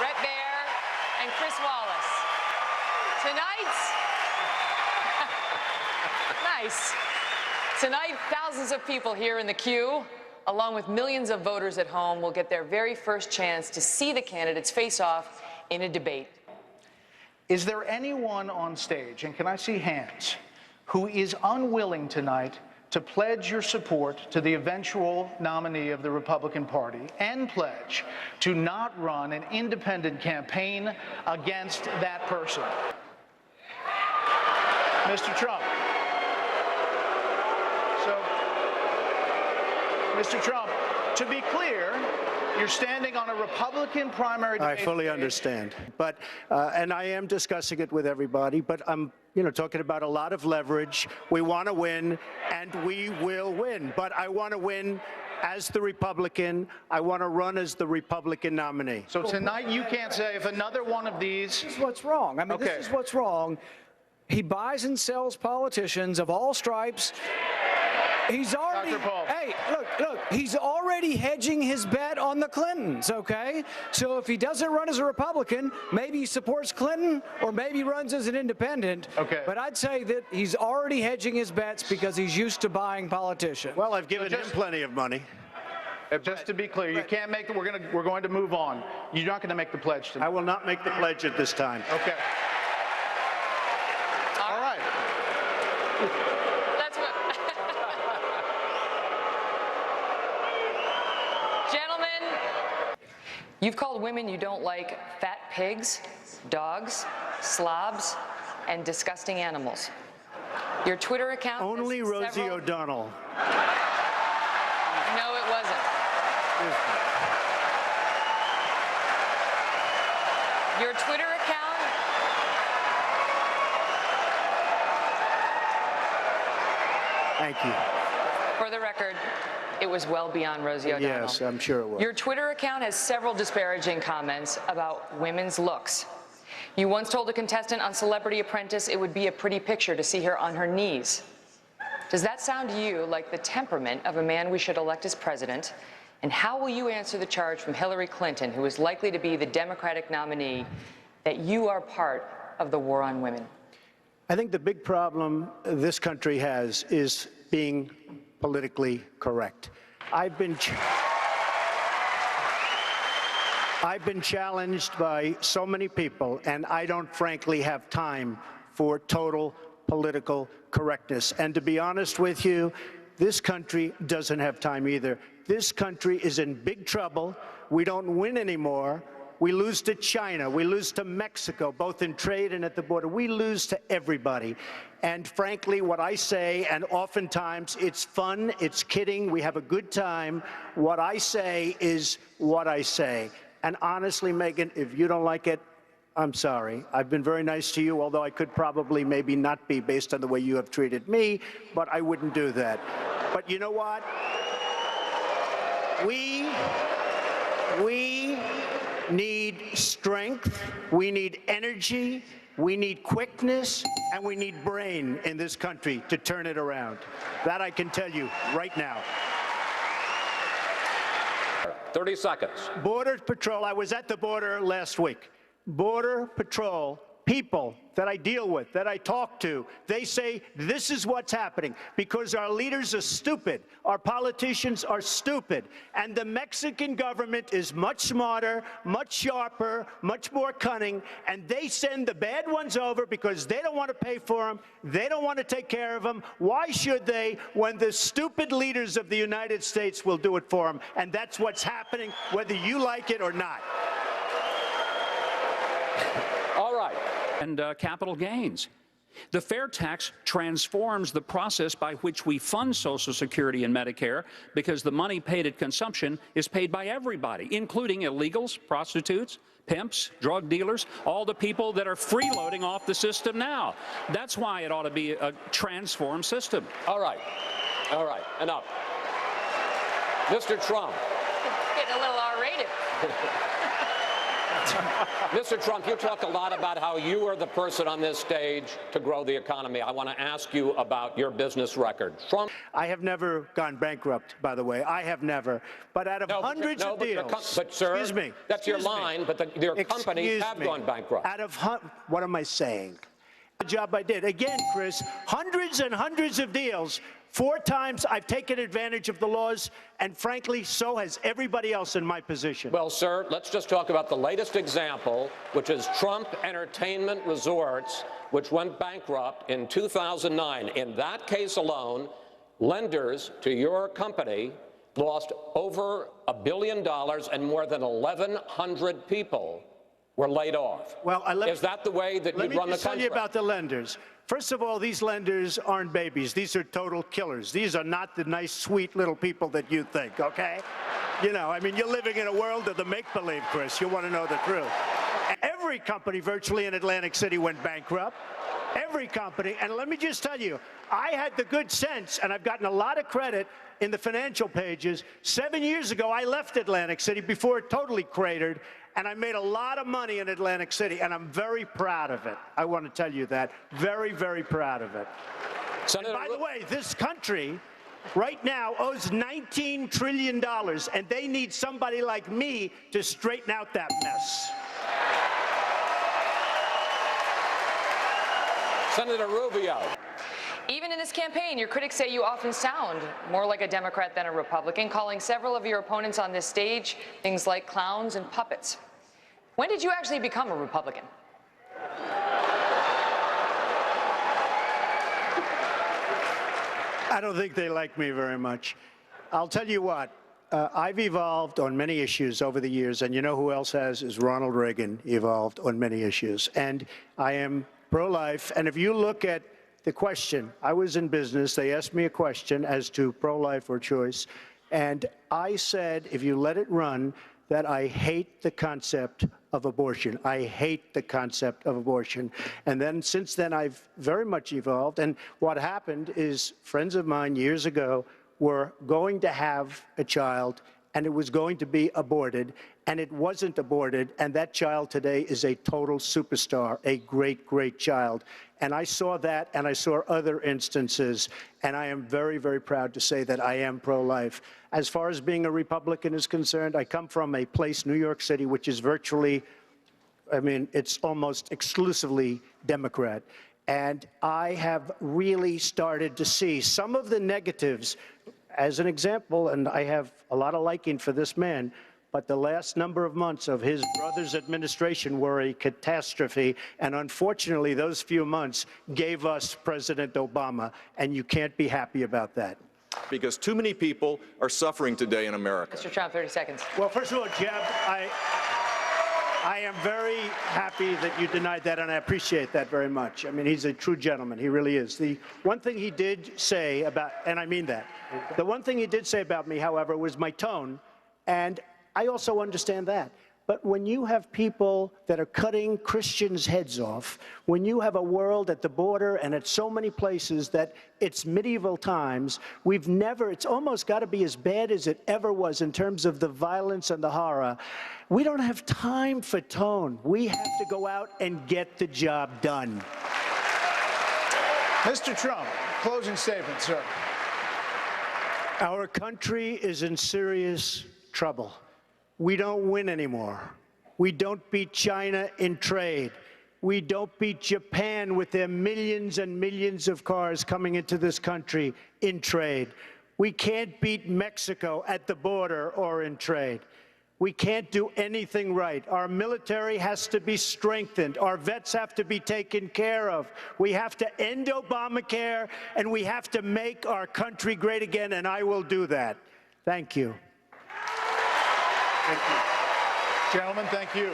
Brett Baer, and Chris Wallace. Tonight, thousands of people here in the queue, along with millions of voters at home, will get their very first chance to see the candidates face off in a debate. Is there anyone on stage, and can I see hands, who is unwilling tonight to pledge your support to the eventual nominee of the Republican Party and pledge to not run an independent campaign against that person? Mr. Trump. So, Mr. Trump, to be clear, you're standing on a Republican primary debate. I fully understand. But, and I am discussing it with everybody, but I'm, talking about a lot of leverage. We want to win, and we will win. But I want to win as the Republican. I want to run as the Republican nominee. So tonight you can't say if another one of these... This is what's wrong. I mean, okay. This is what's wrong. He buys and sells politicians of all stripes. He's already, hey, look, he's already hedging his bet on the Clintons, okay? So if he doesn't run as a Republican, maybe he supports Clinton or maybe he runs as an independent. Okay. But I'd say that he's already hedging his bets because he's used to buying politicians. Well, I've given him plenty of money. Just to be clear, you can't make the, we're going to move on. You're not going to make the pledge tonight. I will not make the pledge at this time. Okay. All right. That's what... Gentlemen, you've called women you don't like fat pigs, dogs, slobs, and disgusting animals. Your Twitter account... Only Rosie O'Donnell. No, it wasn't. Your Twitter account... Thank you. For the record, it was well beyond Rosie O'Donnell. Yes, I'm sure it was. Your Twitter account has several disparaging comments about women's looks. You once told a contestant on Celebrity Apprentice it would be a pretty picture to see her on her knees. Does that sound to you like the temperament of a man we should elect as president? And how will you answer the charge from Hillary Clinton, who is likely to be the Democratic nominee, that you are part of the war on women? I think the big problem this country has is being politically correct. I've been challenged by so many people, and I don't frankly have time for total political correctness. And to be honest with you, this country doesn't have time either. This country is in big trouble. We don't win anymore. We lose to China. We lose to Mexico, both in trade and at the border. We lose to everybody. And frankly, what I say, and oftentimes it's fun, it's kidding, we have a good time, what I say is what I say. And honestly, Megyn, if you don't like it, I'm sorry. I've been very nice to you, although I could probably maybe not be based on the way you have treated me, but I wouldn't do that. But you know what? We need strength, we need energy, we need quickness, and we need brain in this country to turn it around. That I can tell you right now. 30 seconds. Border Patrol, I was at the border last week. Border Patrol, people that I deal with, that I talk to, they say this is what's happening because our leaders are stupid, our politicians are stupid, and the Mexican government is much smarter, much sharper, much more cunning, and they send the bad ones over because they don't want to pay for them, they don't want to take care of them. Why should they when the stupid leaders of the United States will do it for them? And that's what's happening, whether you like it or not. All right. And capital gains. The fair tax transforms the process by which we fund Social Security and Medicare because the money paid at consumption is paid by everybody, including illegals, prostitutes, pimps, drug dealers, all the people that are freeloading off the system now. That's why it ought to be a transformed system. All right. All right. Enough. Mr. Trump. Getting a little R-rated. Mr. Trump, you talked a lot about how you are the person on this stage to grow the economy. I want to ask you about your business record. Trump. I have never gone bankrupt, by the way. I have never. But out of hundreds of deals, but sir, excuse me, that's your line. But your companies have gone bankrupt. Out of what am I saying? The job I did. Again, Chris, hundreds and hundreds of deals. 4 times I've taken advantage of the laws, and frankly, so has everybody else in my position. Well, sir, let's just talk about the latest example, which is Trump Entertainment Resorts, which went bankrupt in 2009. In that case alone, lenders to your company lost over $1 billion, and more than 1,100 people were laid off. Well, is that the way that you run the country? Let me just tell you about the lenders. First of all, these lenders aren't babies. These are total killers. These are not the nice, sweet little people that you think, okay? You know, I mean, you're living in a world of the make-believe, Chris. You want to know the truth. Every company virtually in Atlantic City went bankrupt. Every company. And let me just tell you, I had the good sense, and I've gotten a lot of credit in the financial pages. 7 years ago, I left Atlantic City before it totally cratered, and I made a lot of money in Atlantic City, and I'm very proud of it. I want to tell you that. Very, very proud of it. And by the way, this country right now owes $19 trillion, and they need somebody like me to straighten out that mess. Senator Rubio. Even in this campaign, your critics say you often sound more like a Democrat than a Republican, calling several of your opponents on this stage things like clowns and puppets. When did you actually become a Republican? I don't think they like me very much. I'll tell you what, I've evolved on many issues over the years, and you know who else has is Ronald Reagan evolved on many issues. And I am pro-life, and if you look at the question, I was in business, they asked me a question as to pro-life or choice, and I said, if you let it run, that I hate the concept of abortion. I hate the concept of abortion. And then since then, I've very much evolved. And what happened is friends of mine years ago were going to have a child, and it was going to be aborted, and it wasn't aborted, and that child today is a total superstar, a great, great child. And I saw that, and I saw other instances, and I am very, very proud to say that I am pro-life. As far as being a Republican is concerned, I come from a place, New York City, which is virtually, I mean, it's almost exclusively Democrat. And I have really started to see some of the negatives. As an example, and I have a lot of liking for this man, but the last number of months of his brother's administration were a catastrophe, and unfortunately, those few months gave us President Obama, and you can't be happy about that. Because too many people are suffering today in America. Mr. Trump, 30 seconds. Well, first of all, Jeb, I am very happy that you denied that, and I appreciate that very much. I mean, he's a true gentleman. He really is. The one thing he did say about, and I mean that, the one thing he did say about me, however, was my tone, and I also understand that. But when you have people that are cutting Christians' heads off, when you have a world at the border and at so many places that it's medieval times, we've never, it's almost got to be as bad as it ever was in terms of the violence and the horror. We don't have time for tone. We have to go out and get the job done. Mr. Trump, closing statement, sir. Our country is in serious trouble. We don't win anymore. We don't beat China in trade. We don't beat Japan with their millions and millions of cars coming into this country in trade. We can't beat Mexico at the border or in trade. We can't do anything right. Our military has to be strengthened. Our vets have to be taken care of. We have to end Obamacare, and we have to make our country great again, and I will do that. Thank you. Thank you. Gentlemen, thank you.